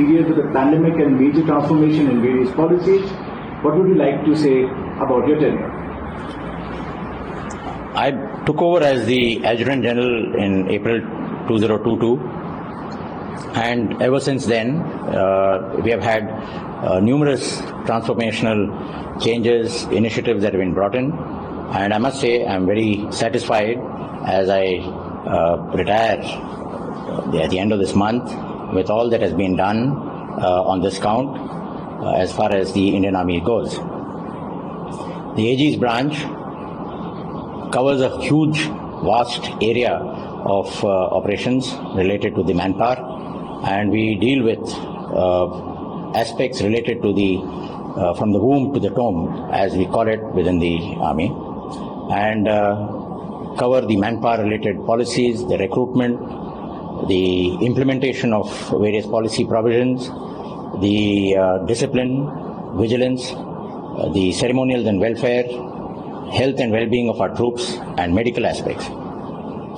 period with the pandemic and major transformation in various policies. What would you like to say about your tenure? I took over as the Adjutant General in April 2022, and ever since then we have had numerous transformational changes, initiatives that have been brought in, and I must say I'm very satisfied as I retire at the end of this month with all that has been done on this count as far as the Indian Army goes. The AG's branch covers a huge, vast area of operations related to the manpower, and we deal with aspects related to the from the womb to the tomb, as we call it within the Army, and cover the manpower-related policies, the recruitment, the implementation of various policy provisions, the discipline, vigilance, the ceremonials and welfare, health and well-being of our troops, and medical aspects.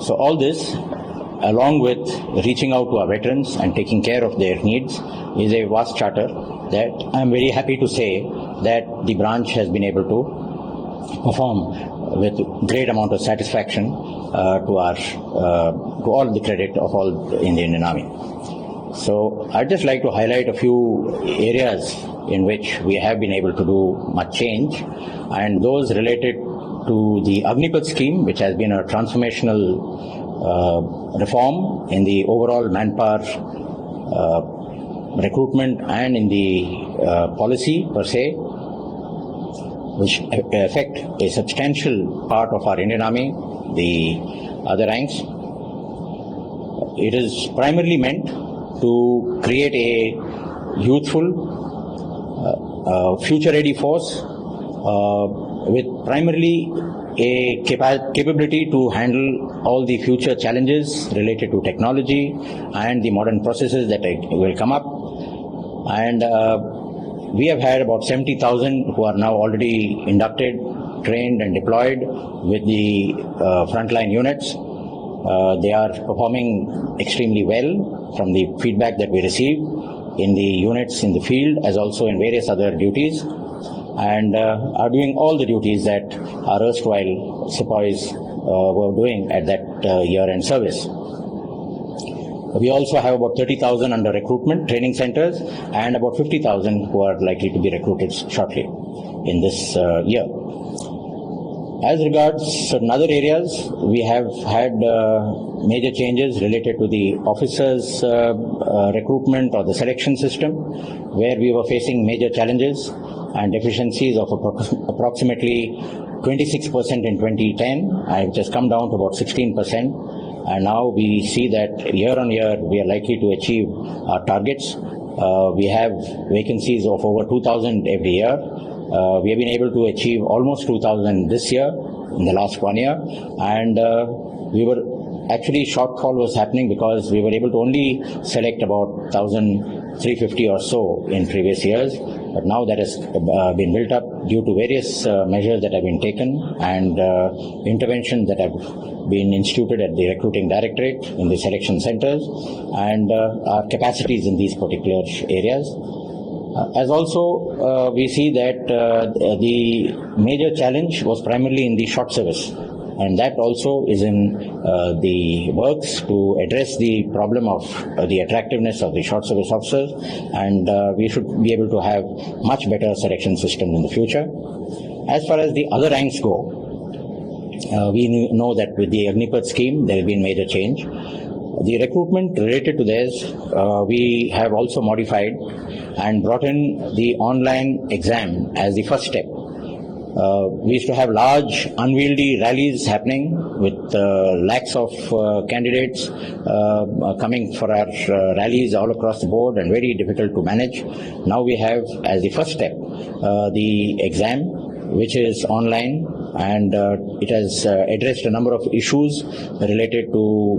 So all this, along with reaching out to our veterans and taking care of their needs, is a vast charter that I'm very happy to say that the branch has been able to perform with great amount of satisfaction to all the credit of all in the Indian Army. So I'd just like to highlight a few areas in which we have been able to do much change, and those related to the Agnipath scheme, which has been a transformational reform in the overall manpower recruitment and in the policy per se, which affect a substantial part of our Indian Army, the other ranks. It is primarily meant to create a youthful, future-ready force with primarily a capability to handle all the future challenges related to technology and the modern processes that will come up. And we have had about 70,000 who are now already inducted, trained and deployed with the frontline units. They are performing extremely well from the feedback that we receive in the units in the field as also in various other duties, and are doing all the duties that our erstwhile sepoys were doing at that year-end service. We also have about 30,000 under recruitment training centers and about 50,000 who are likely to be recruited shortly in this year. As regards certain other areas, we have had major changes related to the officers' recruitment or the selection system, where we were facing major challenges and deficiencies of approximately 26% in 2010, which has come down to about 16%. And now we see that year on year we are likely to achieve our targets. We have vacancies of over 2,000 every year. We have been able to achieve almost 2,000 this year in the last 1 year, and we were actually shortfall was happening because we were able to only select about 1,350 or so in previous years, but now that has been built up due to various measures that have been taken and interventions that have been instituted at the recruiting directorate in the selection centers and our capacities in these particular areas. As also, we see that the major challenge was primarily in the short service, and that also is in the works to address the problem of the attractiveness of the short service officers, and we should be able to have much better selection system in the future. As far as the other ranks go, we know that with the Agnipath scheme there has been major change. The recruitment related to this, we have also modified and brought in the online exam as the first step. We used to have large, unwieldy rallies happening with lakhs of candidates coming for our rallies all across the board and very difficult to manage. Now we have as the first step the exam, which is online, and it has addressed a number of issues related to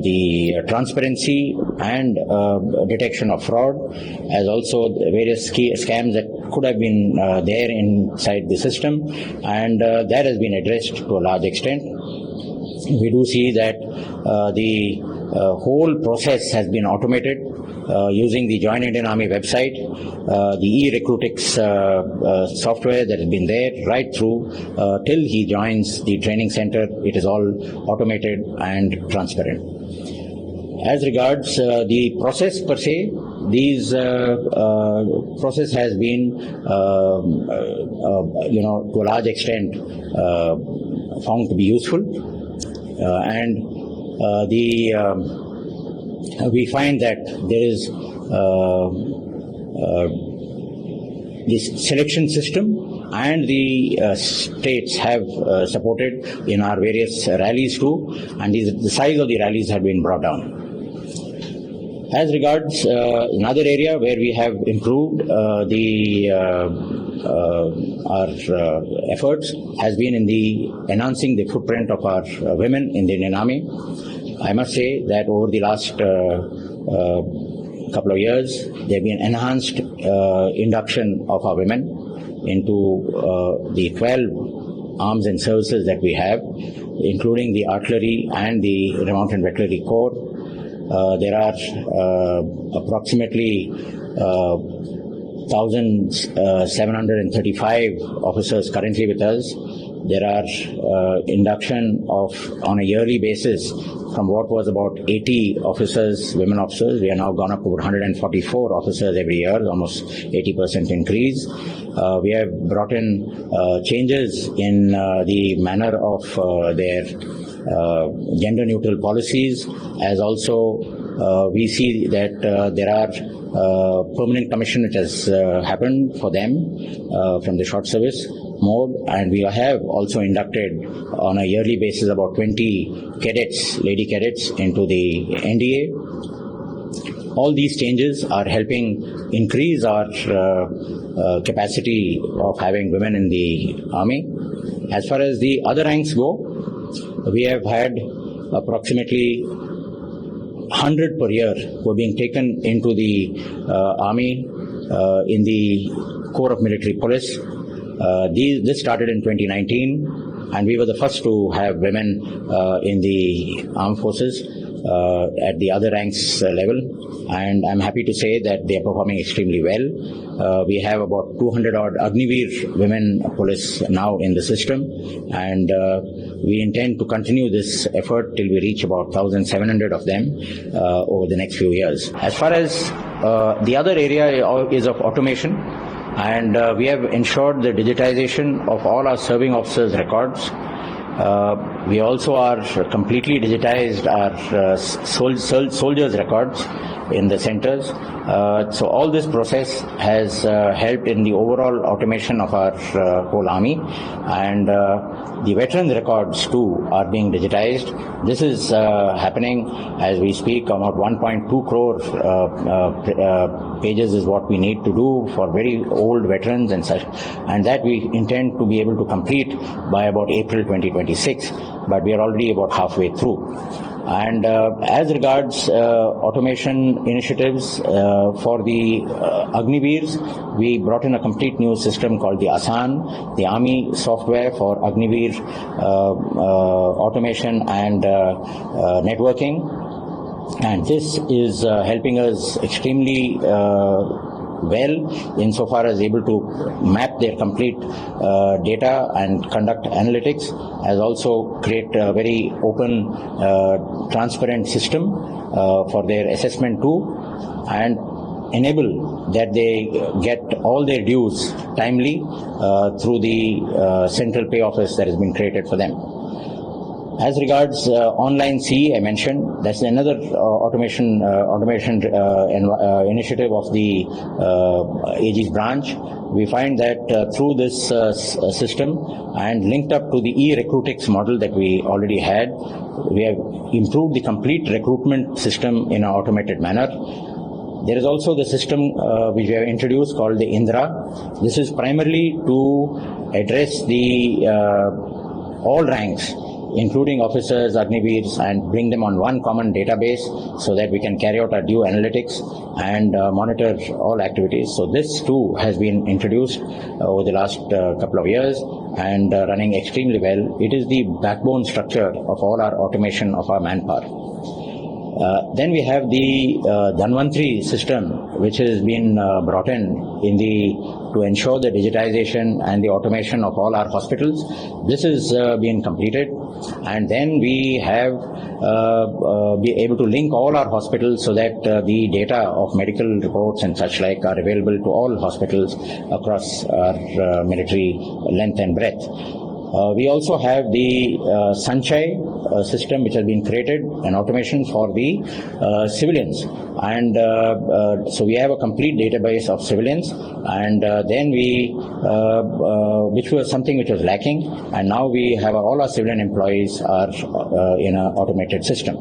the transparency and detection of fraud, as also various scams that could have been there inside the system, and that has been addressed to a large extent. We do see that the whole process has been automated using the Join Indian Army website, the e-recruitics software that has been there right through till he joins the training center. It is all automated and transparent. As regards the process per se, these process has been, to a large extent, found to be useful, and we find that there is this selection system, and the states have supported in our various rallies too, and the size of the rallies have been brought down. As regards another area where we have improved our efforts has been in the enhancing the footprint of our women in the Indian Army. I must say that over the last couple of years, there have been enhanced induction of our women into the 12 arms and services that we have, including the artillery and the Remounted Artillery Corps. There are approximately 1,735 officers currently with us. There are induction of, on a yearly basis, from what was about 80 officers, women officers, we are now gone up to 144 officers every year, almost 80% increase. We have brought in changes in the manner of their gender neutral policies, as also we see that there are permanent commission which has happened for them from the short service mode, and we have also inducted on a yearly basis about 20 cadets, lady cadets, into the NDA. All these changes are helping increase our capacity of having women in the Army. As far as the other ranks go, we have had approximately 100 per year who are being taken into the Army in the Corps of Military Police. This started in 2019, and we were the first to have women in the armed forces at the other ranks level, and I'm happy to say that they are performing extremely well. We have about 200 odd Agniveer women police now in the system, and we intend to continue this effort till we reach about 1,700 of them over the next few years. As far as the other area is of automation, and we have ensured the digitization of all our serving officers' records. We also are completely digitized our soldiers' records in the centers. So all this process has helped in the overall automation of our whole army, and the veterans' records too are being digitized. This is happening as we speak. About 1.2 crore pages is what we need to do for very old veterans and such, and that we intend to be able to complete by about April 2026, but we are already about halfway through. And as regards automation initiatives for the Agniveers, we brought in a complete new system called the ASAN, the Army software for Agniveer automation and networking. And this is helping us extremely well insofar as able to map their complete data and conduct analytics, as also create a very open, transparent system for their assessment too, and enable that they get all their dues timely through the central pay office that has been created for them. As regards online CE, I mentioned that's another automation initiative of the AG's branch. We find that through this system and linked up to the e-recruitics model that we already had, we have improved the complete recruitment system in an automated manner. There is also the system which we have introduced called the Indra. This is primarily to address the all ranks, including officers, Agniveers, and bring them on one common database so that we can carry out our due analytics and monitor all activities. So this too has been introduced over the last couple of years and running extremely well. It is the backbone structure of all our automation of our manpower. Then we have the Dhanvantri system, which has been brought in to ensure the digitization and the automation of all our hospitals. This is being completed, and then we have be able to link all our hospitals so that the data of medical reports and such like are available to all hospitals across our military length and breadth. We also have the Sanchay system, which has been created, an automation for the civilians, and so we have a complete database of civilians, and then which was something which was lacking, and now we have all our civilian employees are in an automated system.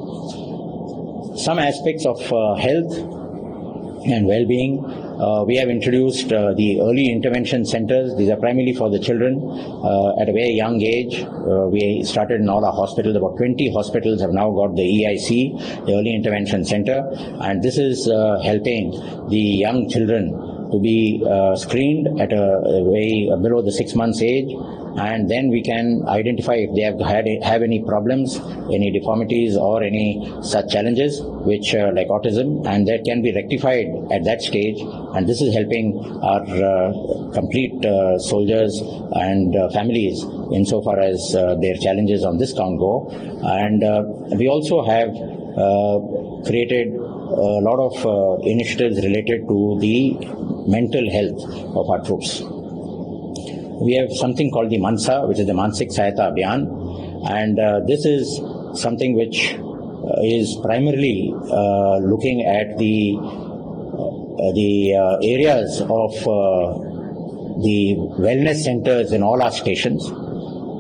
Some aspects of health and well-being. We have introduced the early intervention centers. These are primarily for the children at a very young age. We started in all our hospitals. About 20 hospitals have now got the EIC, the Early Intervention Center, and this is helping the young children to be screened at a way below the 6 months age, and then we can identify if they have any problems, any deformities or any such challenges which like autism, and that can be rectified at that stage, and this is helping our complete soldiers and families insofar as their challenges on this count go. And we also have created a lot of initiatives related to the mental health of our troops. We have something called the MANSA, which is the Mansik Sahayata Abhiyan, and this is something which is primarily looking at the areas of the wellness centers in all our stations.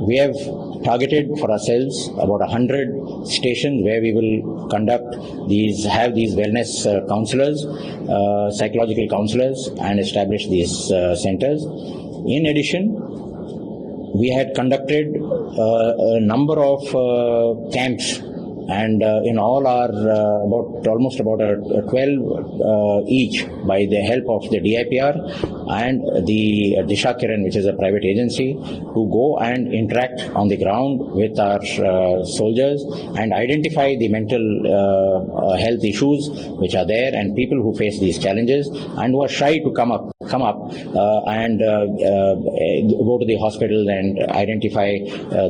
We have targeted for ourselves about 100 stations where we will have these wellness counselors, psychological counselors, and establish these centers. In addition, we had conducted a number of camps, and in all our almost about 12 each, by the help of the DIPR and the Disha Kiran, which is a private agency, to go and interact on the ground with our soldiers and identify the mental health issues which are there, and people who face these challenges and who are shy to come up and go to the hospital and identify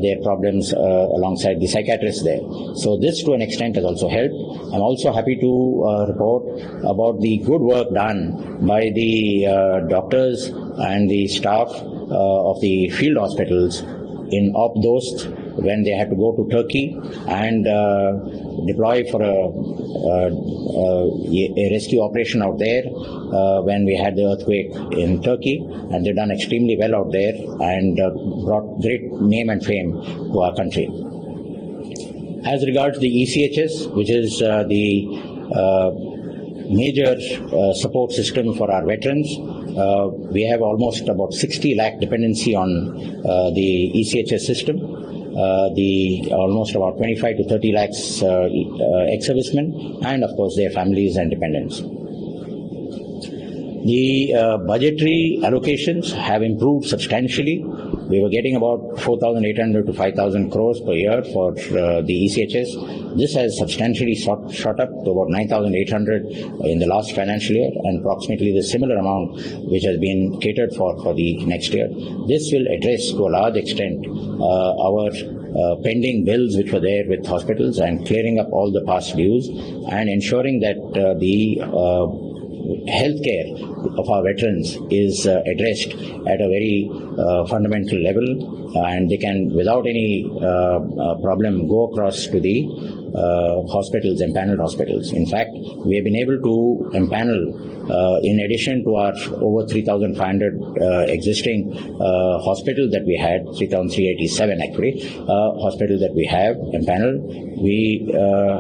their problems alongside the psychiatrists there. So this to an extent has also helped. I'm also happy to report about the good work done by the doctors and the staff of the field hospitals in Op Dost when they had to go to Turkey and deploy for a rescue operation out there when we had the earthquake in Turkey, and they've done extremely well out there and brought great name and fame to our country. As regards the ECHS, which is the major support system for our veterans, we have almost about 60 lakh dependency on the ECHS system. Almost about 25 to 30 lakhs ex-servicemen, and of course their families and dependents. The budgetary allocations have improved substantially. We were getting about 4,800 to 5,000 crores per year for the ECHS. This has substantially shot up to about 9,800 in the last financial year, and approximately the similar amount which has been catered for the next year. This will address to a large extent our pending bills which were there with hospitals, and clearing up all the past dues, and ensuring that the healthcare of our veterans is addressed at a very fundamental level, and they can without any problem go across to the hospitals, empaneled hospitals. In fact, we have been able to empanel, in addition to our over 3,500 existing hospitals that we had, 3,387 actually, hospitals that we have empaneled, we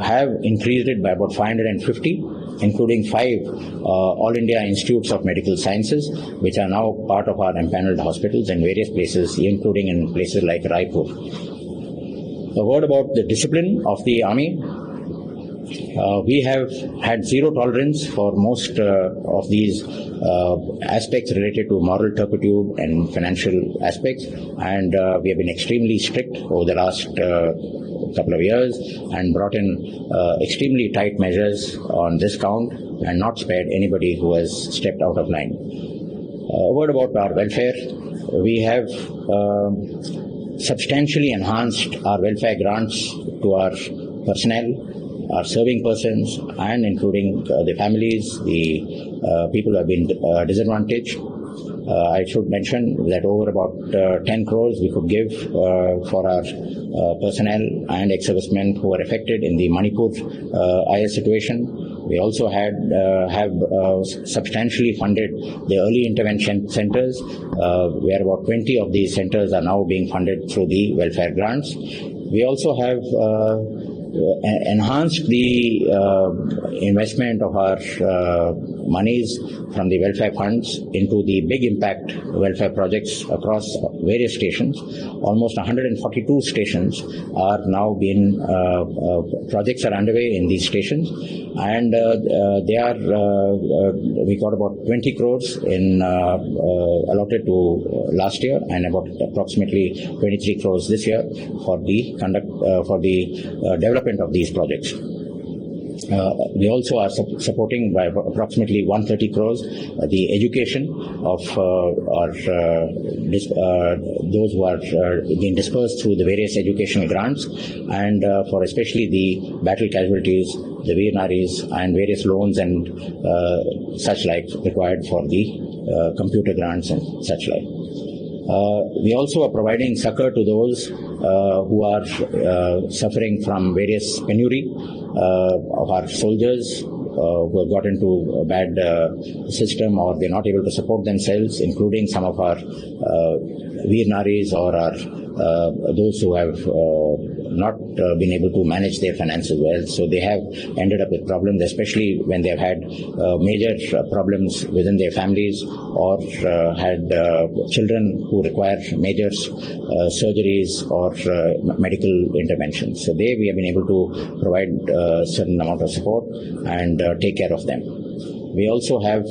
have increased it by about 550, including 5 All India Institutes of Medical Sciences, which are now part of our empaneled hospitals in various places, including in places like Raipur. A word about the discipline of the Army. We have had zero tolerance for most of these aspects related to moral turpitude and financial aspects, and we have been extremely strict over the last couple of years and brought in extremely tight measures on this count and not spared anybody who has stepped out of line. A word about our welfare. We have substantially enhanced our welfare grants to our personnel, our serving persons, and including the families, the people who have been disadvantaged. I should mention that over about 10 crores we could give for our personnel and ex-servicemen who were affected in the Manipur IS situation. We also have substantially funded the early intervention centers, where about 20 of these centers are now being funded through the welfare grants. We also have enhanced the investment of our monies from the welfare funds into the big impact welfare projects across various stations. Almost 142 stations are now being, projects are underway in these stations, and they are, we got about 20 crores in allotted to last year and about approximately 23 crores this year for the development of these projects. We also are supporting by approximately 130 crores the education of those who are being dispersed through the various educational grants, and for especially the battle casualties, the Veer Naris, and various loans and such like required for the computer grants and such like. We also are providing succor to those who are suffering from various penury of our soldiers who have got into a bad system, or they're not able to support themselves, including some of our Veer Naris or our those who have not been able to manage their finances well. So they have ended up with problems, especially when they have had major problems within their families, or had children who require major surgeries or medical interventions. So we have been able to provide a certain amount of support and take care of them. We also have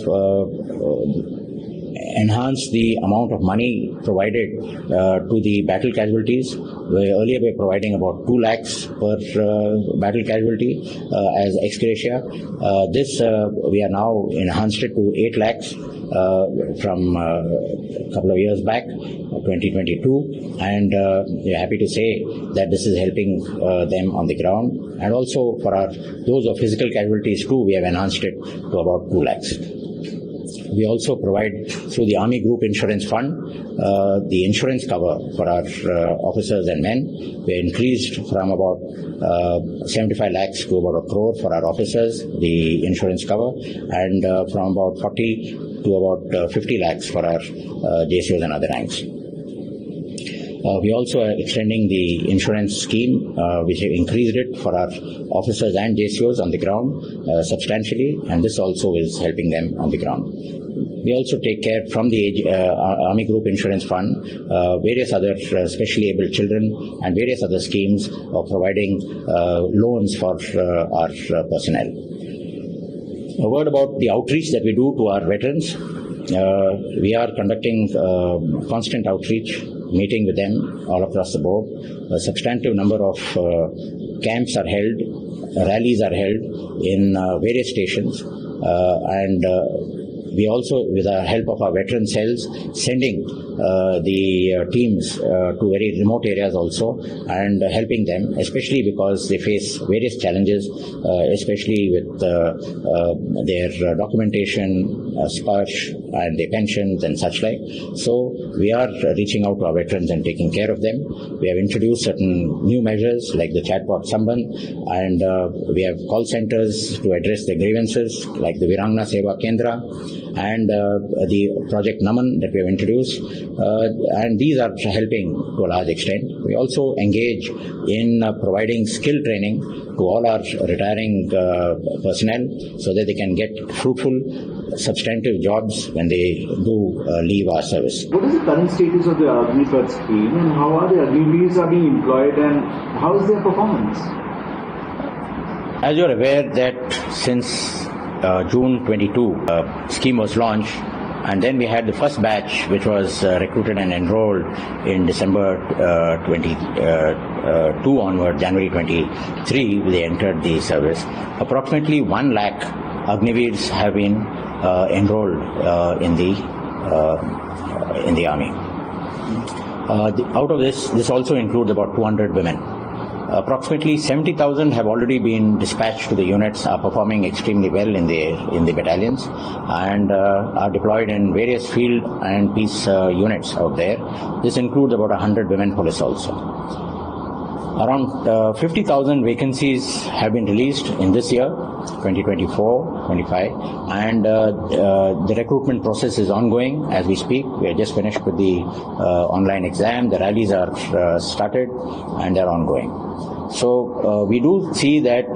enhance the amount of money provided to the battle casualties. Earlier we were providing about 2 lakhs per battle casualty as ex gratia. This we are now enhanced it to 8 lakhs from a couple of years back, 2022, and we are happy to say that this is helping them on the ground. And also for those of physical casualties too, we have enhanced it to about 2 lakhs. We also provide through the Army Group Insurance Fund the insurance cover for our officers and men. We increased from about 75 lakhs to about 1 crore for our officers, the insurance cover, and from about 40 to about 50 lakhs for our JCOs and other ranks. We also are extending the insurance scheme, which have increased it for our officers and JCOs on the ground substantially, and this also is helping them on the ground. We also take care from the Army Group Insurance Fund, various other specially abled children and various other schemes of providing loans for our personnel. A word about the outreach that we do to our veterans. We are conducting constant outreach, meeting with them all across the board. A substantive number of camps are held, rallies are held in various stations, and we also, with the help of our veteran cells, sending the teams to very remote areas also, and helping them, especially because they face various challenges, especially with their documentation, SPARSH, and their pensions and such like. So we are reaching out to our veterans and taking care of them. We have introduced certain new measures like the chatbot Samban, and we have call centers to address their grievances like the Virangna Seva Kendra and the Project Naman that we have introduced, and these are helping to a large extent. We also engage in providing skill training to all our retiring personnel so that they can get fruitful, substantive jobs when they do leave our service. What is the current status of the Agnipath scheme, and how are the Agniveers are being employed, and how is their performance? As you are aware that since June 22, scheme was launched, and then we had the first batch which was recruited and enrolled in December 2 onward, January 23, they entered the service. Approximately 1 lakh Agniveers have been enrolled in the army. Out of this also includes about 200 women. Approximately 70,000 have already been dispatched to the units, are performing extremely well in the battalions, and are deployed in various field and peace units out there. This includes about 100 women police also. Around 50,000 vacancies have been released in this year, 2024-25, and the recruitment process is ongoing as we speak. We are just finished with the online exam. The rallies are started and they are ongoing. So we do see that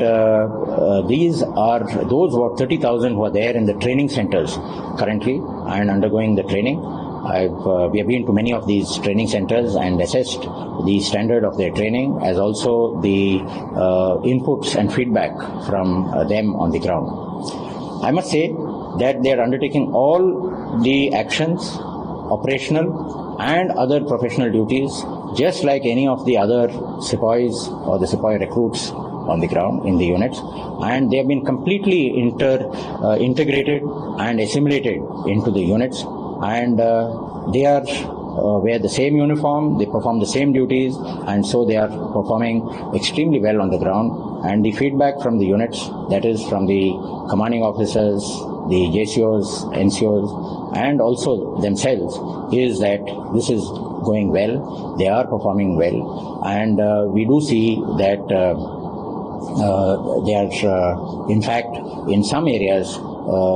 these are those about 30,000 who are there in the training centers currently and undergoing the training. We have been to many of these training centers and assessed the standard of their training, as also the inputs and feedback from them on the ground. I must say that they are undertaking all the actions, operational and other professional duties, just like any of the other sepoys or the sepoy recruits on the ground in the units, and they have been completely integrated and assimilated into the units, and they are wear the same uniform, they perform the same duties, and so they are performing extremely well on the ground. And the feedback from the units, that is from the commanding officers, the JCOs, NCOs, and also themselves, is that this is going well, they are performing well, and we do see that they are in fact in some areas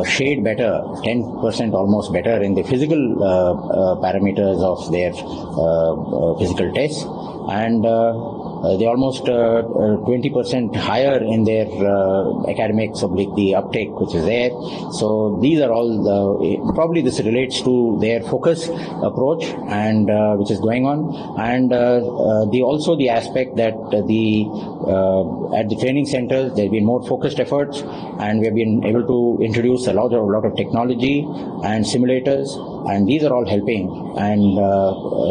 shade better, 10% almost better in the physical parameters of their physical tests, and they almost 20% higher in their academics oblique the uptake which is there. So these are all probably this relates to their focus approach and which is going on, and also the aspect that at the training centers there have been more focused efforts, and we have been able to introduce a lot of technology and simulators, and these are all helping, and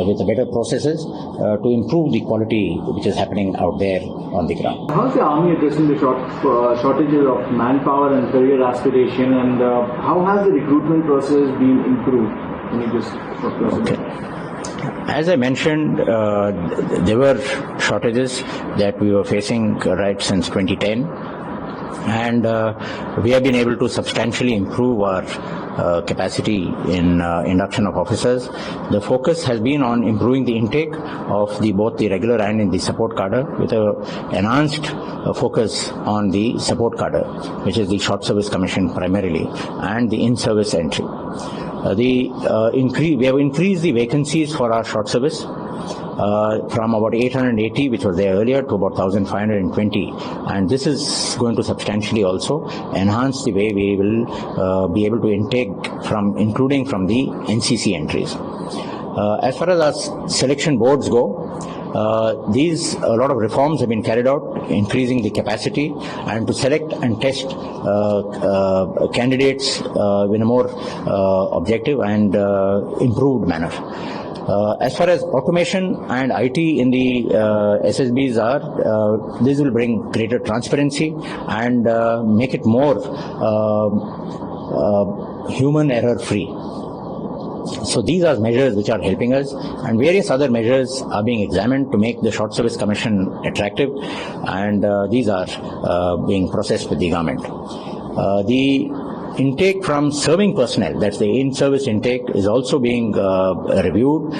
with the better processes to improve the quality which is happening out there on the ground. How is the Army addressing the shortages of manpower and career aspiration, and how has the recruitment process been improved? Can you just talk to us about that? As I mentioned, there were shortages that we were facing right since 2010. And we have been able to substantially improve our capacity in induction of officers. The focus has been on improving the intake of both the regular and in the support cadre, with an enhanced focus on the support cadre, which is the short service commission primarily, and the in-service entry. We have increased the vacancies for our short service from about 880, which was there earlier, to about 1,520, and this is going to substantially also enhance the way we will be able to intake including from the NCC entries. As far as our selection boards go, a lot of reforms have been carried out, increasing the capacity and to select and test candidates in a more objective and improved manner. As far as automation and IT in the SSBs are, this will bring greater transparency and make it more human error free. So these are measures which are helping us, and various other measures are being examined to make the short service commission attractive, and these are being processed with the government. The intake from serving personnel, that's the in-service intake, is also being reviewed.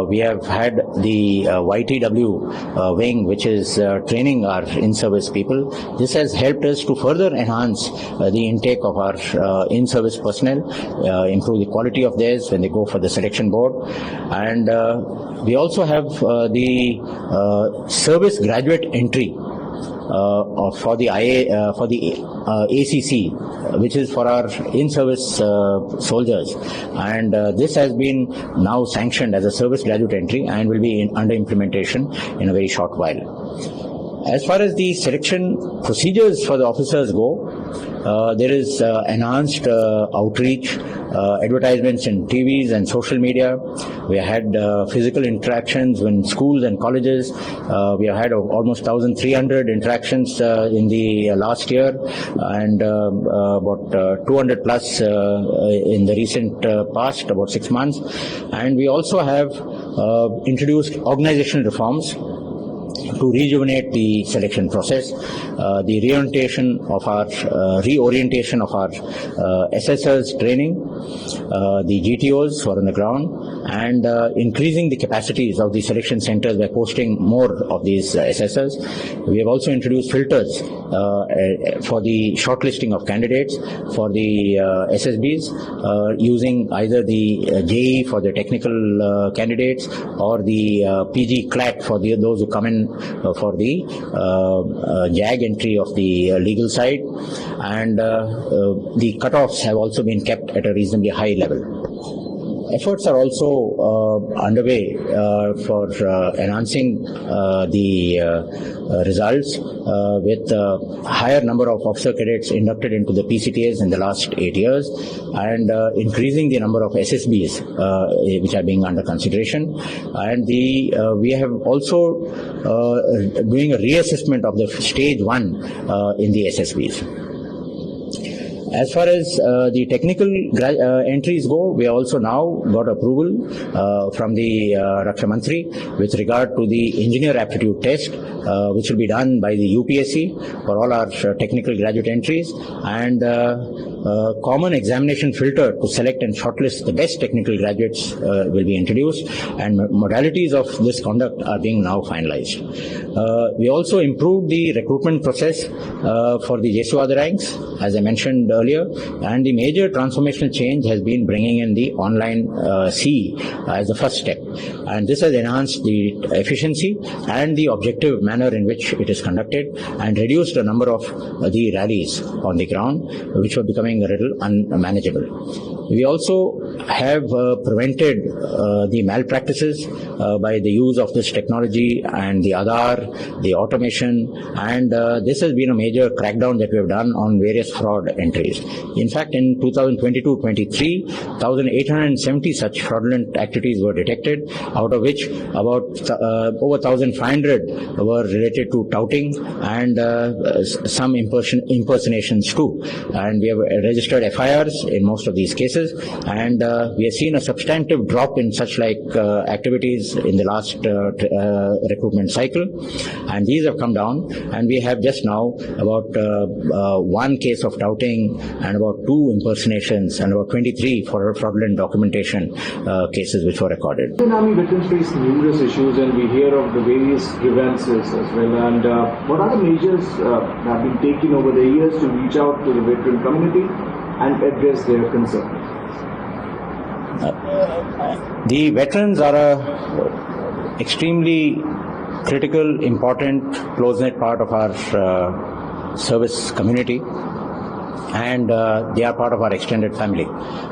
We have had the YTW wing, which is training our in-service people. This has helped us to further enhance the intake of our in-service personnel, improve the quality of theirs when they go for the selection board. And we also have the service graduate entry for the ACC, which is for our in-service soldiers, and this has been now sanctioned as a service graduate entry and will be under implementation in a very short while. As far as the selection procedures for the officers go, There is enhanced outreach, advertisements in TVs and social media. We had physical interactions in schools and colleges. We have had almost 1,300 interactions in the last year, and about 200 plus in the recent past, about 6 months. And we also have introduced organizational reforms to rejuvenate the selection process, the reorientation of our assessors training, the GTOs who are on the ground, and increasing the capacities of the selection centers by posting more of these assessors. We have also introduced filters for the shortlisting of candidates for the SSBs, using either the JE for the technical candidates or the PG CLAT for those who come in for the JAG entry of the legal side, and the cutoffs have also been kept at a reasonably high level. Efforts are also underway for enhancing the results with a higher number of officer cadets inducted into the PCTAs in the last 8 years, and increasing the number of SSBs which are being under consideration. And we have also doing a reassessment of the stage 1 in the SSBs. As far as the technical entries go, we also now got approval from the Raksha Mantri with regard to the engineer aptitude test, which will be done by the UPSC for all our technical graduate entries, and common examination filter to select and shortlist the best technical graduates will be introduced, and modalities of this conduct are being now finalized. We also improved the recruitment process for the Jeswada ranks, as I mentioned earlier, and the major transformational change has been bringing in the online CE as the first step, and this has enhanced the efficiency and the objective manner in which it is conducted, and reduced the number of the rallies on the ground, which were becoming a little unmanageable. We also have prevented the malpractices by the use of this technology and the Aadhaar, the automation, and this has been a major crackdown that we have done on various fraud entries. In fact, in 2022-23, 1,870 such fraudulent activities were detected, out of which about over 1,500 were related to touting and some impersonations too. And we have registered FIRs in most of these cases, and we have seen a substantive drop in such activities in the last recruitment cycle, and these have come down, and we have just now about one case of touting and about 2 impersonations and about 23 for fraudulent documentation cases which were recorded. Indian Army veterans face numerous issues, and we hear of the various grievances as well. And what are the measures that have been taken over the years to reach out to the veteran community and address their concerns? The veterans are a extremely critical, important, close-knit part of our service community, and they are part of our extended family.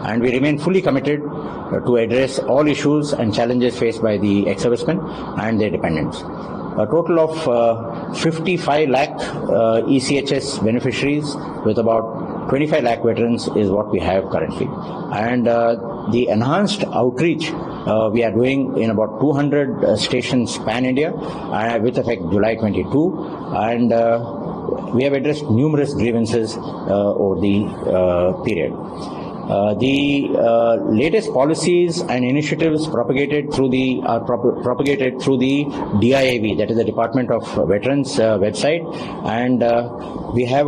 And we remain fully committed to address all issues and challenges faced by the ex-servicemen and their dependents. A total of 55 lakh ECHS beneficiaries with about 25 lakh veterans is what we have currently. And the enhanced outreach we are doing in about 200 stations pan-India with effect July 22, and we have addressed numerous grievances over the period. The latest policies and initiatives propagated through the DIAV, that is the Department of Veterans website, and we have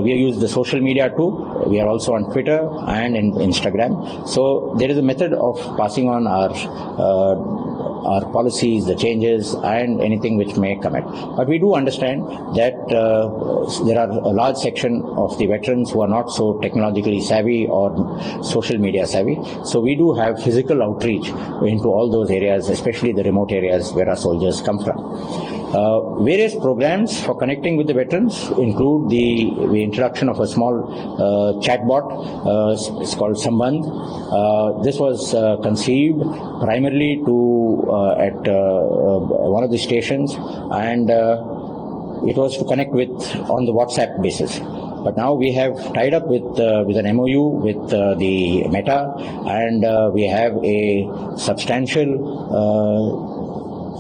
used the social media too. We are also on Twitter and in Instagram. So there is a method of passing on our policies, the changes, and anything which may come at. But we do understand that there are a large section of the veterans who are not so technologically savvy or social media savvy. So we do have physical outreach into all those areas, especially the remote areas where our soldiers come from. Various programs for connecting with the veterans include the introduction of a small chatbot. It's called Sambandh. This was conceived primarily at one of the stations, and it was to connect with on the WhatsApp basis. But now we have tied up with an MOU with the Meta, and we have a substantial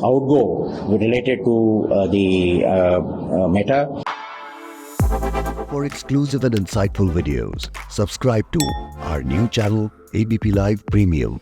outgo related to the Meta. For exclusive and insightful videos, subscribe to our new channel ABP Live Premium.